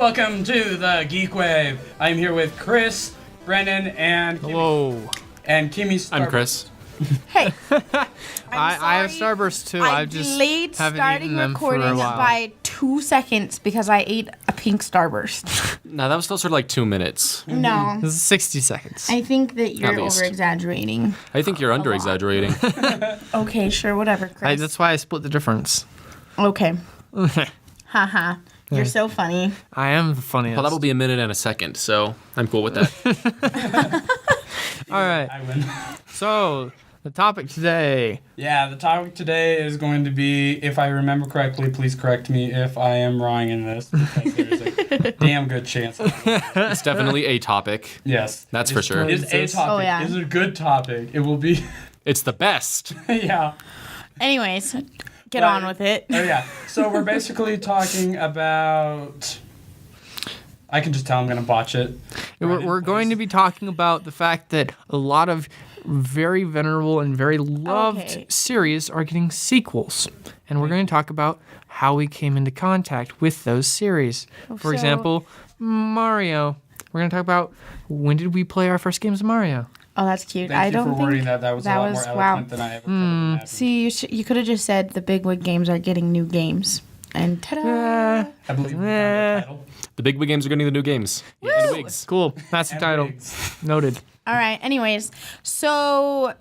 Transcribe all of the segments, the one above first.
Welcome to the Geekwave. I'm here with Chris, Brennan, and Kimmy. Hello. And Kimmy's. I'm Chris. Hey, I have Starburst too. I just delayed haven't starting eaten them for recording a while. by 2 seconds because I ate a pink Starburst. No, that was closer to like 2 minutes. No, This is 60 seconds. I think that you're least. over exaggerating. I think you're under exaggerating. Okay, sure, whatever, Chris. That's why I split the difference. Okay. Haha. You're so funny. I am the funniest. Well, that will be a minute and a second, so I'm cool with that. All right. I win. So, the topic today. Yeah, the topic today is going to be, if I remember correctly, please correct me if I am wrong in this, because there's a damn good chance. It's definitely a topic. Yes. That's for sure. It is a topic. Oh, yeah. It is a good topic. It will be, It's the best. yeah. Anyways, get But- on with it. Oh, yeah. So we're basically talking about... I can just tell I'm going to botch it. We're going to be talking about the fact that a lot of very venerable and very loved Okay. series are getting sequels. And we're going to talk about how we came into contact with those series. For So- example, Mario. We're going to talk about when did we play our first games of Mario? Oh, that's cute. Thank I you don't for think wording that. That was a lot more eloquent than I ever could have imagined. See, you could have just said the Bigwig games are getting new games, and ta-da! I believe we found the title. The Bigwig games are getting the new games. And wigs. Cool. That's the And title. wigs. Noted. All right. Anyways, so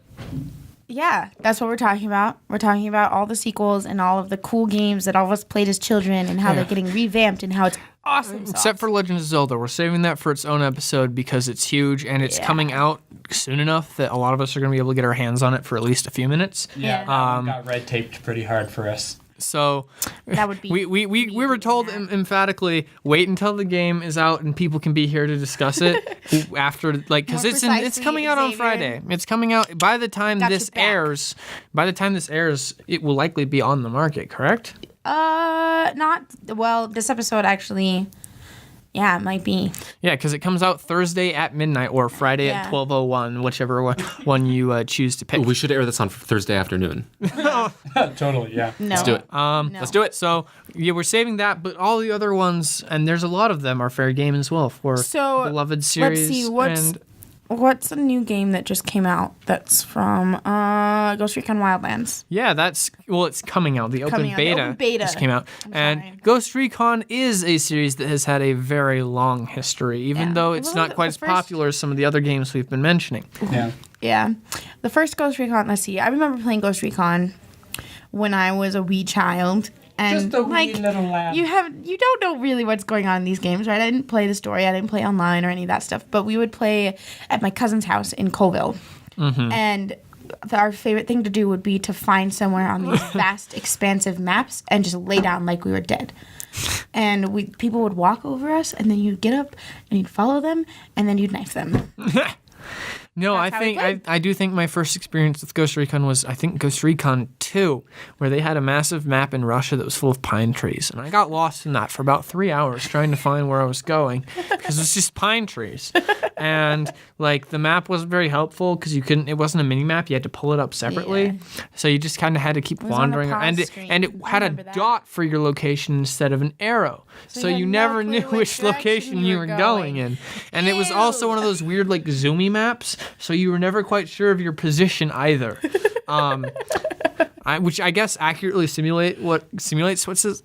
yeah, that's what we're talking about. We're talking about all the sequels and all of the cool games that all of us played as children, and how they're getting revamped, and how it's awesome. Except for Legend of Zelda. We're saving that for its own episode because it's huge and it's Yeah. coming out soon enough that a lot of us are going to be able to get our hands on it for at least a few minutes. Yeah, Yeah. that one got red taped pretty hard for us. So that would be. we were told emphatically, wait until the game is out and people can be here to discuss it after, like, because More it's precisely, coming out on Xavier. Friday. It's coming out by the time Got this your back. airs. By the time this airs, it will likely be on the market. Correct? Not well. This episode actually, yeah, it might be. Yeah, because it comes out Thursday at midnight or Friday Yeah. at 12:01, whichever one you choose to pick. Ooh, we should air this on Thursday afternoon. Totally, yeah. No. Let's do it. No. Let's do it. So yeah, we're saving that, but all the other ones, and there's a lot of them, are fair game as well for So, beloved series. Let's see what's a new game that just came out that's from Ghost Recon Wildlands. Yeah, it's coming out. The open Coming out. The beta, open beta. just came out, I'm and sorry. Ghost Recon is a series that has had a very long history, even Yeah. though it's Well, not the quite as first- popular as some of the other games we've been mentioning. Yeah. Yeah, the first Ghost Recon. Let's see. I remember playing Ghost Recon when I was a wee child. And Just a wee like, little lad. you don't know really what's going on in these games, right? I didn't play the story, I didn't play online or any of that stuff, but we would play at my cousin's house in Colville. And our favorite thing to do would be to find somewhere on these vast, expansive maps and just lay down like we were dead. And people would walk over us, and then you'd get up and you'd follow them, and then you'd knife them. No, That's how we played. I do think my first experience with Ghost Recon was, I think, Ghost Recon 2, where they had a massive map in Russia that was full of pine trees. And I got lost in that for about 3 hours trying to find where I was going because it was just pine trees. And, like, the map wasn't very helpful because it wasn't a mini map. You had to pull it up separately. Yeah. So you just kind of had to keep was on the wandering. pause And screen. and it I had a remember that. dot for your location instead of an arrow. So you you had no never clue knew which which direction location you you were were going going. in. And it was also one of those weird, like, zoomy maps, so you were never quite sure of your position either. Which I guess accurately simulates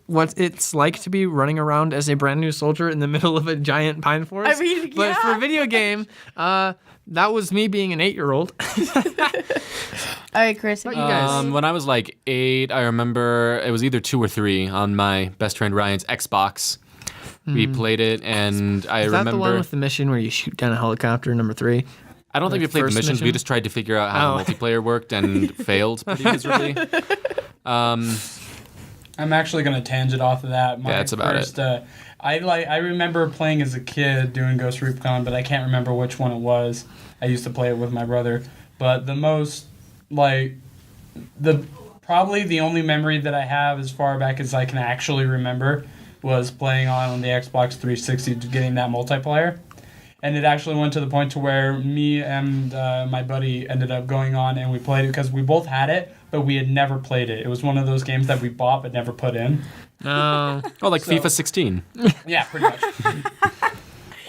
what it's like to be running around as a brand new soldier in the middle of a giant pine forest. I mean, but yeah. for a video game, that was me being an 8-year-old. All right, Chris. Have you guys? When I was like 8, I remember it was either 2 or 3 on my best friend Ryan's Xbox. We played it, and I Is that remember. the one with the mission where you shoot down a helicopter, number 3? I don't think we the played the first missions. We mission? just tried to figure out how Oh. the multiplayer worked and failed pretty miserably. I'm actually going to tangent off of that. Yeah, that's about it. I remember playing as a kid doing Ghost Recon, but I can't remember which one it was. I used to play it with my brother. But the most, probably the only memory that I have as far back as I can actually remember was playing on the Xbox 360, getting that multiplayer. And it actually went to the point to where me and my buddy ended up going on and we played it because we both had it, but we had never played it. It was one of those games that we bought but never put in. No. Oh, like FIFA 16. Yeah, pretty much.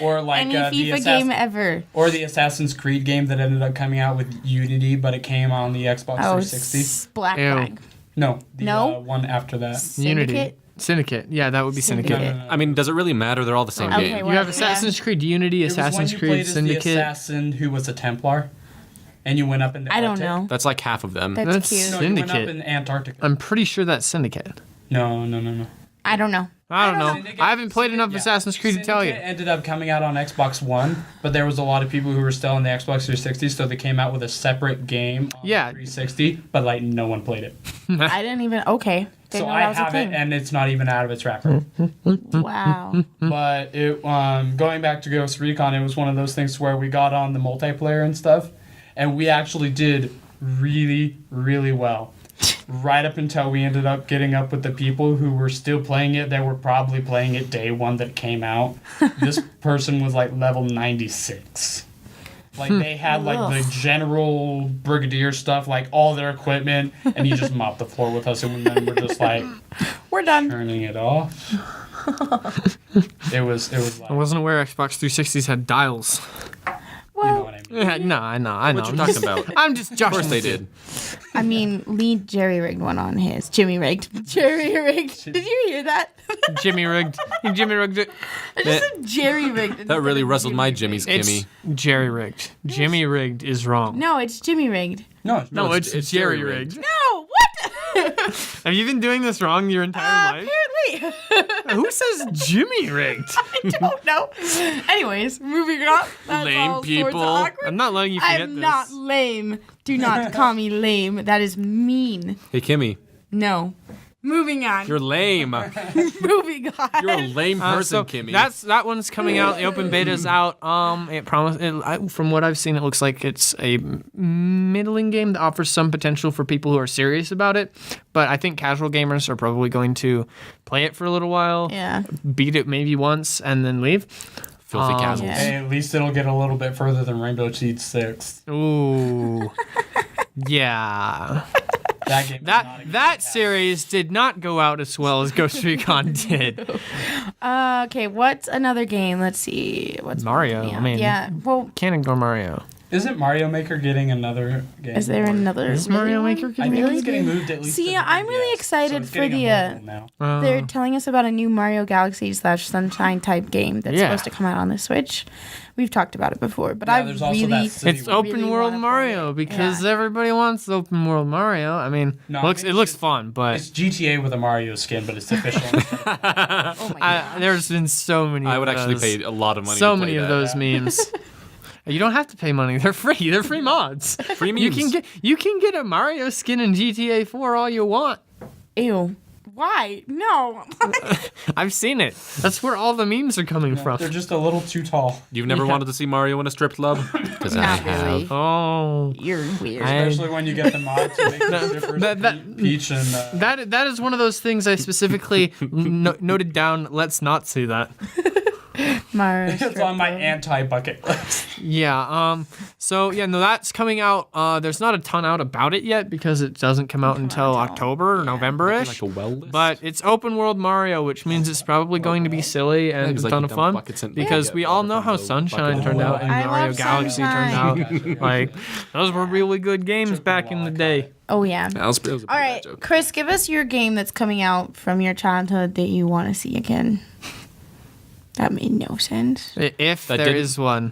Or like Any the FIFA game ever. or the Assassin's Creed game that ended up coming out with Unity, but it came on the Xbox 360. Black Ew. Flag. No, the No? one after that. Unity. Syndicate. Yeah, that would be Syndicate. Syndicate. I mean, does it really matter? They're all the same Okay, game. well- You have Assassin's Creed Unity, It was Assassin's when you played Creed as the Syndicate. assassin who was a Templar, and you went up in the I don't Arctic. know. That's like half of them. That's That's cute. No, you went up Syndicate. in Antarctica. I'm pretty sure that's Syndicate. No. I don't know. I don't know. Syndicate- I haven't played enough yeah. Assassin's Creed to tell you. Syndicate ended up coming out on Xbox One, but there was a lot of people who were still on the Xbox 360, so they came out with a separate game on Yeah. 360, but like no one played it. I didn't even. Okay. Didn't So know I that was a have it, thing. and it's not even out of its wrapper. Wow. But it, going back to Ghost Recon, it was one of those things where we got on the multiplayer and stuff, and we actually did really, really well. Right up until we ended up getting up with the people who were still playing it. They were probably playing it day one that it came out. This person was like level 96. Like they had like the general brigadier stuff, like all their equipment, and he just mopped the floor with us, and then we're just like We're done. turning it off. It was like, I wasn't aware Xbox 360s had dials. you know Well, what I mean. No, I know. What you talking about? I'm just Of joshing course they with you. did. I mean, Lee jerry rigged one on his. Jimmy rigged. Jerry rigged. Did you hear that? Jimmy rigged. Jimmy rigged it. I just said jerry rigged. That really rustled my Jimmy's It's Kimmy. Jerry rigged. Jimmy rigged is wrong. No, it's Jimmy rigged. No, No, it's Jerry rigged. No, what? Have you been doing this wrong your entire life? Apparently. Who says Jimmy rigged? I don't know. Anyways, moving on. That's Lame all sorts of people. awkward. I'm not letting you forget I'm this. not lame. Do not call me lame. That is mean. Hey, Kimmy, No. Moving on. you're lame. Moving on. You're a lame person, So Kimmy. that one's coming out. The open beta's out. From what I've seen, it looks like it's a middling game that offers some potential for people who are serious about it. But I think casual gamers are probably going to play it for a little while, Yeah. beat it maybe once, and then leave. Filthy casuals. yeah. Hey, at least it'll get a little bit further than Rainbow Siege 6. Ooh, yeah. That game. That series did not go out as well as Ghost Recon did. Okay, what's another game? Let's see. What's Mario, Yeah. I mean- Yeah. Well, Can't ignore Mario. Isn't Mario Maker getting another game? is there another? Is Mario Maker I think it's getting moved at least. See, to the I'm really 3DS, excited so it's for getting the, a mobile now. They're telling us about a new Mario Galaxy / Sunshine type game that's Yeah. supposed to come out on the Switch. We've talked about it before, but Yeah, I there's also really that city It's where- open really world wanna Mario play it. because Yeah. everybody wants open world Mario. I mean, No, I looks think it looks it's- fun, but It's GTA with a Mario skin, but it's official. Oh my god. there's been so many. I of would actually those. pay a lot of money so to play many of that. those memes. You don't have to pay money. They're free. They're free mods. Free memes. You can get a Mario skin in GTA 4 all you want. Ew. Why? No. I've seen it. That's where all the memes are coming from. They're just a little too tall. You've never wanted to see Mario in a strip club? Because I Not have. really. Oh, You're weird. Especially when you get the mod to make the difference. that- Peach and that is one of those things I specifically noted down. Let's not say that. Mario it's on my anti-bucket list. Yeah. So yeah, no, that's coming out. There's not a ton out about it yet because it doesn't come out until October or November-ish. Like a well list? But it's open world Mario, which means it's probably going to be silly and it's a like ton you of dump fun buckets in- because Yeah. we all know how Water from the Sunshine bucket. turned out and I Mario love Galaxy turned Sunshine. out. Like those were really good games back in the day. Oh yeah. That was a pretty All bad right, joke. Chris, give us your game that's coming out from your childhood that you want to see again. That made no sense. If That there didn't- is one.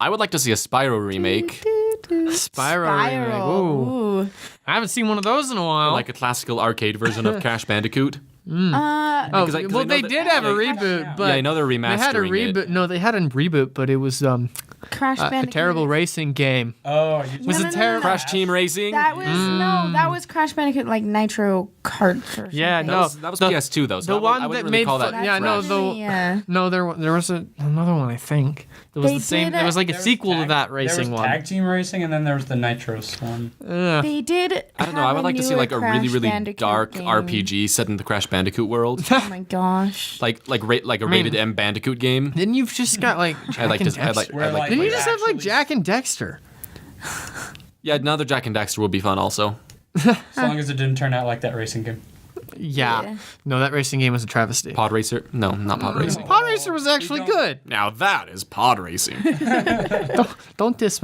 I would like to see a Spyro remake, Spyro remake. Ooh. Ooh. I haven't seen one of those in a while. like a classical arcade version of Crash Bandicoot. Oh, Because I know well, they that- did have a yeah, reboot, but yeah, I know they're they had a remastering it. reboot. No, they had a reboot, but it was Crash a Bandicoot. terrible racing game. Oh, you Was No, it no, terrible? Crash Team Racing. That was no, that was Crash Bandicoot like Nitro Kart or something. Yeah, that no, was PS2 though. So the I one wouldn't that really made call fun- that yeah, no, fresh. the- Yeah. No, there was another one. I think there was They the same. did There was like a There was sequel to tag- that there racing was one. Tag team racing, and then there was the Nitros one. Ugh. They did. I don't know. I would like to see like a really really dark game. RPG set in the Crash Bandicoot world, Oh my gosh. like a rated M Bandicoot game. Then you've just got like Jack I like and to. I like. Dexter. Where, I like. like, Didn't you Wait, just have like actually- Jack and Dexter? Yeah, another Jack and Daxter would be fun also. As long as it didn't turn out like that racing game. Yeah. No, that racing game was a travesty. Pod Racer? No, not Pod Racing. Pod Racer was actually good. Now that is pod racing. Don't diss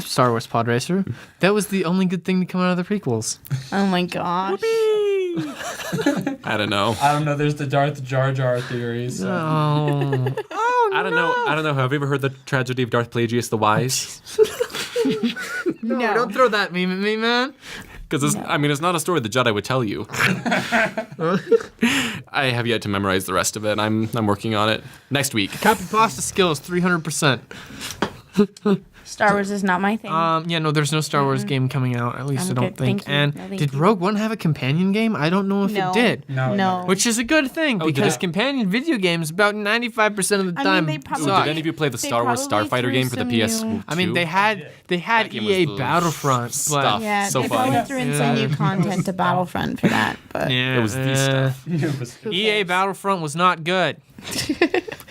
Star Wars Pod Racer. That was the only good thing to come out of the prequels. Oh my gosh. I don't know. I don't know. There's the Darth Jar Jar theories. So. Oh. I don't know. Have you ever heard the tragedy of Darth Plagueis the Wise? No. Don't throw that meme at me, man. Because it's not a story the Jedi would tell you. I have yet to memorize the rest of it. I'm working on it. Next week. Copy pasta skills 300%. Star Wars is not my thing. Yeah, no, there's no Star Wars game coming out. At least I'm I don't good, think. thank you. And No, thank did you. Rogue One have a companion game? I don't know if No. it did. No. No. Which is a good thing did because it? companion video games about 95% of the I mean, time they probably- suck. Did any of you play the They Star Wars probably Starfighter threw game for the some PS2? new- I mean, they had That game was EA the Battlefront, but stuff. Yeah, So they fun. probably threw in some new content to Battlefront for that. But yeah, It was the stuff. It was- EA Battlefront was not good.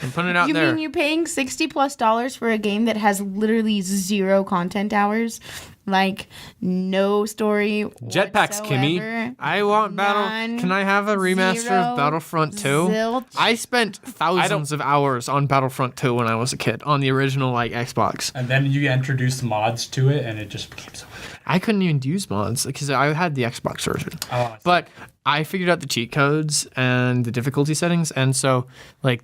I'm putting it out you there. mean you're paying $60+ for a game that has literally 0 content hours? Like, no story. Jetpacks, Kimmy. whatsoever? I want Battle. None, Can I have a remaster zero, of Battlefront 2? zilch. I spent thousands of hours on Battlefront 2 when I was a kid on the original Xbox. And then you introduced mods to it, and it just became so. I couldn't even use mods because I had the Xbox version. Oh, But I figured out the cheat codes and the difficulty settings, and so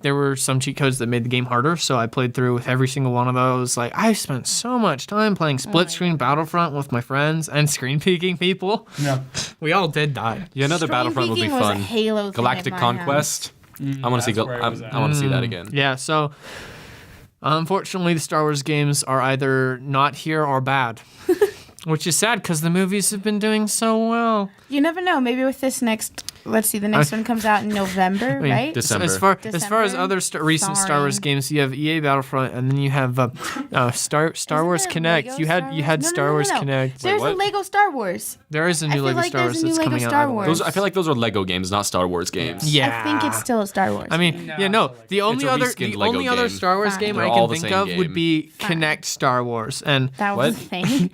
there were some cheat codes that made the game harder. So I played through with every single one of those. I spent so much time playing split screen Battlefront with my friends and screen peeking people. no. We all did that. Yeah, another Screen Battlefront would be peeking was a fun. Halo thing Galactic at my house. Conquest. I want to see. that's where it was at. I want to see that again. Yeah, so unfortunately, the Star Wars games are either not here or bad, which is sad because the movies have been doing so well. You never know. Maybe with this next, let's see, the next one comes out in November, mean, right? December. As far as December? other recent Star Wars Sorry. games, you have EA Battlefront, and then you have Star Wars Isn't there Connect. Lego You Star had Wars? Star Wars Connect. There's what? a Lego Star Wars. There is a I new feel Lego like Star there's Wars a new that's Lego coming Star out. Wars. I feel like those are Lego games, not Star Wars games. Yeah, I think it's still a Star Wars. I mean, No, yeah, no. I feel like The only a other, reskinned the Lego only other game. Star Wars Fine. game They're I all can the think same of would game. be Connect Star Wars, and That What? was a thing.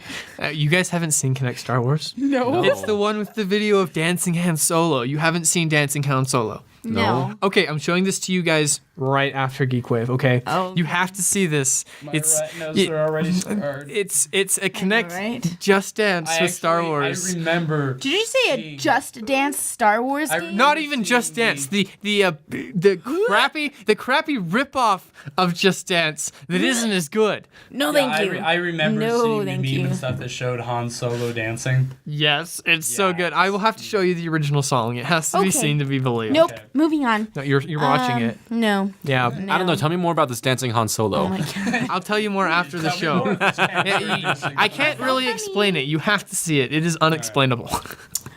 you guys haven't seen Connect Star Wars? No. It's the one with the video of dancing Han Solo. You haven't seen Dancing Han Solo. No. Okay, I'm showing this to you guys right after Geekwave. Okay, Oh. you have to see this. My It's retinas it- are already scarred. it's a Connect right? Just Dance I with Star actually- Wars. I remember. Did you say a seeing- Just Dance Star Wars I- game? Not even Just Dance. The crappy ripoff of Just Dance that isn't as good. No, Yeah, thank you. I remember No, seeing the thank meme you. and stuff that showed Han Solo dancing. Yes, it's so Yes. good. I will have to show you the original song. It has to be Okay. seen to be believed. Nope. Okay. Moving on. No, you're watching it. No. Yeah. I don't know. Tell me more about this dancing Han Solo. Oh my god. I'll tell you more after the Tell me show. more. I can't really explain it. You have to see it. It is unexplainable.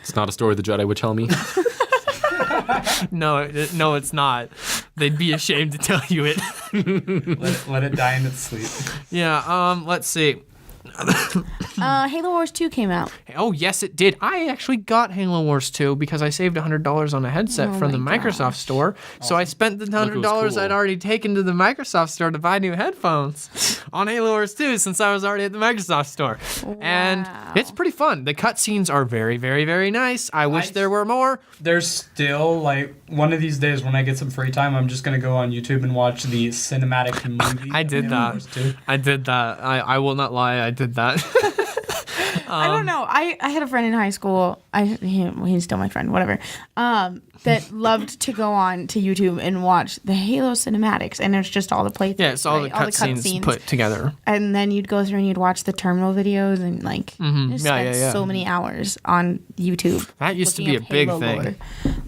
It's not a story the Jedi would tell me. No, it's not. They'd be ashamed to tell you it. Let it die in its sleep. Yeah. Let's see. Halo Wars 2 came out. Oh yes, it did. I actually got Halo Wars 2 because I saved $100 on a headset from the my Microsoft store. So I spent the $100 cool. I'd already taken to the Microsoft store to buy new headphones on Halo Wars 2 since I was already at the Microsoft store. And Wow. it's pretty fun. The cutscenes are very, very, very nice. I wish there were more. There's still one of these days when I get some free time, I'm just gonna go on YouTube and watch the cinematic movie. I did of that. Halo Wars 2. I did that. I will not lie. I did that. I don't know. I had a friend in high school. He's still my friend, whatever. That loved to go on to YouTube and watch the Halo cinematics, and it's just all the playthroughs. Yeah, it's all right? the cutscenes put together. And then you'd go through and you'd watch the terminal videos and just Yeah, spend yeah. so many hours on YouTube. That used to looking be a up big Halo thing.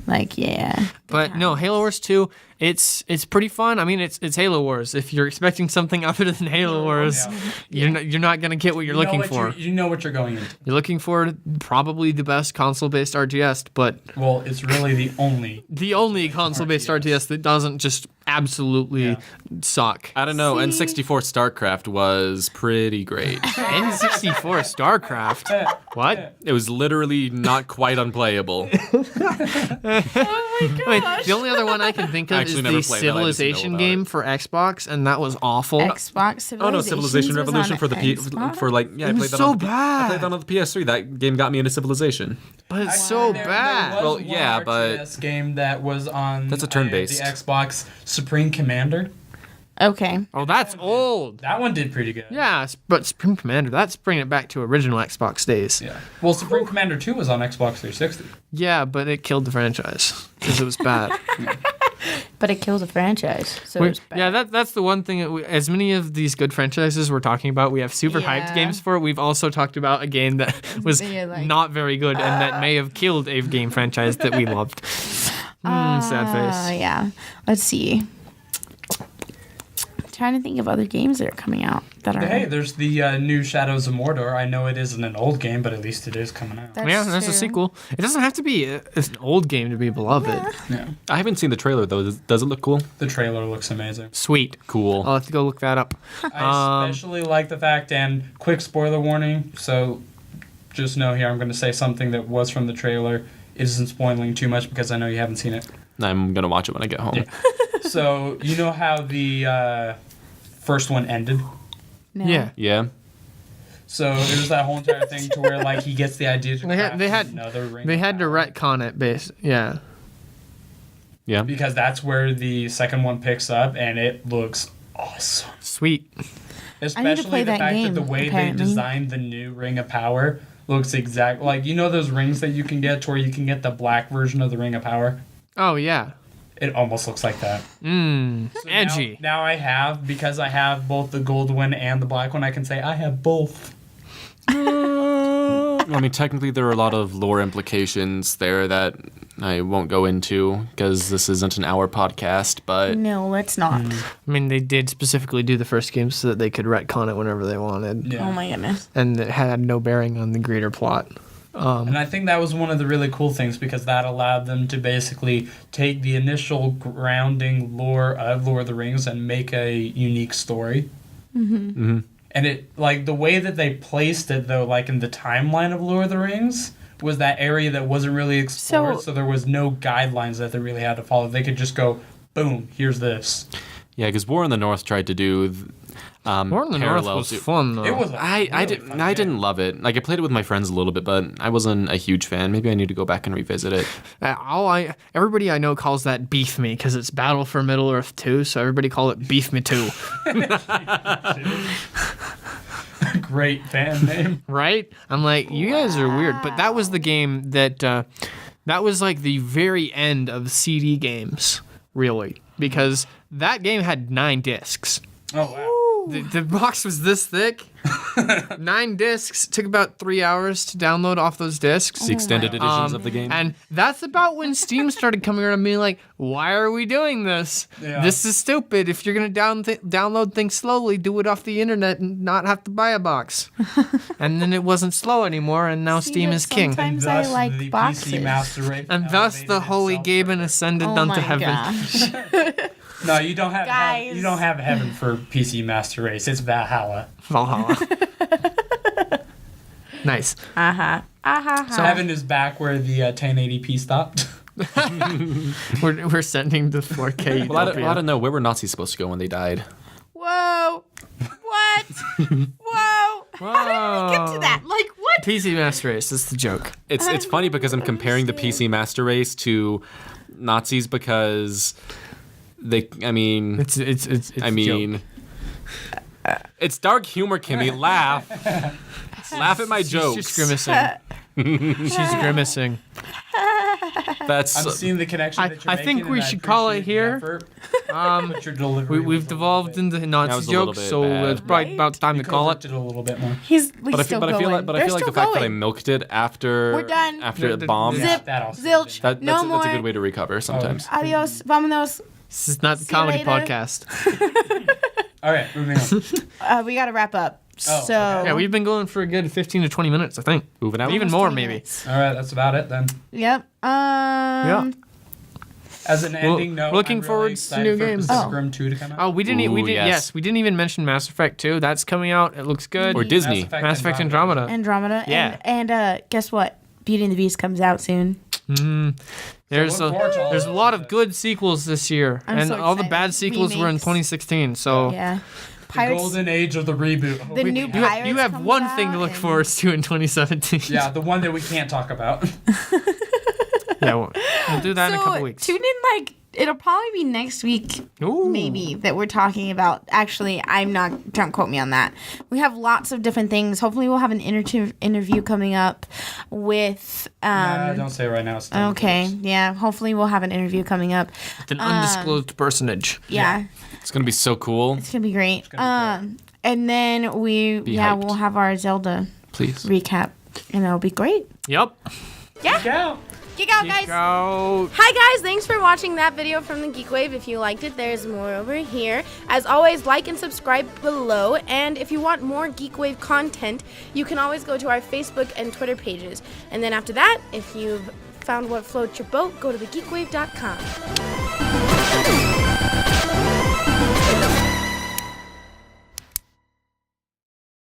lore. Yeah. But no, Halo Wars 2, it's pretty fun. I mean, it's Halo Wars. If you're expecting something other than Halo Wars, Yeah. you're not gonna get what you're looking for. You know what you're going into. You're looking for probably the best console-based RTS, but Well, it's really the only. the only console-based RTS that doesn't just absolutely suck. I don't know. N64 StarCraft was pretty great. N64 StarCraft. What? It was literally not quite unplayable. I The only other one I can think of is Actually the never played that, I just know Civilization about game it. for Xbox, and that was awful. Xbox Civilization. Oh no, Civilization Revolution for the for like I It was played that so on the, I bad. played that on the PS3. That game got me into Civilization. But it's so There bad. was Well, one yeah, but- RTS game that was on That's a turn-based. the Xbox, Supreme Commander. Okay. Oh, that's old. That one did pretty good. Yeah, but Supreme Commander, that's bringing it back to original Xbox days. Yeah. Well, Supreme Commander 2 was on Xbox 360. Yeah, but it killed the franchise because it was bad. But it kills a franchise. So it's bad. Yeah, that's the one thing. As many of these good franchises we're talking about, we have super hyped Yeah. games for. We've also talked about a game that was Yeah, like- not very good and that may have killed a game franchise that we loved. Sad face. Yeah. Let's see. Trying to think of other games that are coming out that are. Hey, there's the new Shadows of Mordor. I know it isn't an old game, but at least it is coming out. Yeah, that's a true. sequel. It doesn't have to be an old game to be beloved. Yeah. I haven't seen the trailer though. Does it look cool? The trailer looks amazing. Sweet. Cool. I'll have to go look that up. I especially like the fact, and quick spoiler warning, so just know here I'm going to say something that was from the trailer. It isn't spoiling too much because I know you haven't seen it. I'm gonna watch it when I get home. Yeah. So, you know how the first one ended? No. Yeah. Yeah. So there was that whole entire thing to where like he gets the idea to They craft had another ring. They of had to power. retcon it, yeah. Yeah. Because that's where the second one picks up, and it looks awesome. Sweet. Especially play the that fact game, that the way apparently. they designed the new Ring of Power looks exact like you know those rings that you can get to where you can get the black version of the Ring of Power. Oh, yeah. It almost looks like that. So Edgy. Now I have because I have both the gold one and the black one. I can say I have both. I mean, technically, there are a lot of lore implications there that I won't go into because this isn't an hour podcast. But No, let's not. I mean, they did specifically do the first game so that they could retcon it whenever they wanted. Yeah. Oh my goodness. And it had no bearing on the greater plot. And I think that was one of the really cool things because that allowed them to basically take the initial grounding lore of Lord of the Rings and make a unique story. Mhm. And it, like, the way that they placed it, though, like in the timeline of Lord of the Rings, was that area that wasn't really explored, so there was no guidelines that they really had to follow. They could just go, boom, here's this. yeah, because War in the North tried to do War in the North parallel was to- fun, though. It was. I didn't love it. Like I played it with my friends a little bit, but I wasn't a huge fan. Maybe I need to go back and revisit it. Everybody I know calls that Beef Me because it's Battle for Middle Earth 2, so everybody call it Beef Me 2, Great fan name. right? I'm like, you guys are weird, but that was the game that that was like the very end of CD games, really, because that game had 9 discs. Oh, wow. The box was this thick. 9 discs. Took about 3 hours to download off those discs. The extended editions of the game. And that's about when Steam started coming around and being like, why are we doing this? Yeah. This is stupid. If you're going to download things slowly, do it off the internet and not have to buy a box. And then it wasn't slow anymore, and now See, Steam but is king. sometimes I Thus, like the boxes. PC Master Race And thus the elevated holy itself Gaben further. ascended Oh unto my heaven. gosh. No, you don't have Guys. you don't have heaven for PC Master Race. It's Valhalla. Valhalla. Nice. So heaven is back where the 1080p stopped. We're sending to 4K. well, I Utopia. don't know. Where were Nazis supposed to go when they died? Whoa. What? Whoa. How did we get to that? Like, what? PC Master Race. That's the joke. It's funny because I'm comparing the PC Master Race to Nazis because I mean, It's I a mean, joke. it's dark humor, Kimmy. Laugh. Laugh at my jokes. She's grimacing. She's grimacing. That's I'm seeing the connection that you're I think making, we and I should call it appreciate the here. effort, but your delivery We've was a devolved little into That Nazi was a little jokes, bit so bad. it's probably Right? about time to bit, call covered it. it a little bit more. He's But I still feel going. like They're the still fact that I going. milked it after We're done. after it bombed. Yeah, Zip. that also Zilch. did. That's No a more. good way to recover sometimes. Adios. Vamonos. This is not the See you comedy later. podcast. All right, moving on. We got to wrap up. Oh, So. okay. Yeah, we've been going for a good 15 to 20 minutes, I think. Moving out. Even Almost more, 20 maybe. minutes. All right, that's about it then. Yep. Yeah. As an ending note, looking I'm forward really to excited new for games. Pacific Oh. Rim 2 to come out. Oh, we didn't. Ooh, yes. Yes, we didn't even mention Mass Effect 2. That's coming out. It looks good. Or Disney. Mass Effect Andromeda. Andromeda. Yeah. And guess what? Beauty and the Beast comes out soon. There's look forward to all there's a of lot it. of good sequels this year, I'm and so all the excited. bad sequels were in Remakes. 2016. So Yeah. The Pirates. golden age of the reboot. The new you, Pirates you have comes one thing to out look and- forward to in 2017. Yeah, the one that we can't talk about. Yeah, we'll do that in a couple weeks. Tune in, it'll probably be next week, Ooh. maybe, that we're talking about. Actually, don't quote me on that. We have lots of different things. Hopefully, we'll have an interview coming up with. Don't say it right now. It's still in the Okay, works. yeah. Hopefully, we'll have an interview coming up. With an undisclosed personage. Yeah, It's gonna be so cool. it's gonna be great. gonna be And then hyped. we'll have our Zelda Please. recap, and it'll be great. Yep. Yeah. Geek out, guys. Go. Hi guys, thanks for watching that video from the Geekwave. If you liked it, there's more over here. As always, like and subscribe below. And if you want more Geekwave content, you can always go to our Facebook and Twitter pages. And then after that, if you've found what floats your boat, go to thegeekwave.com.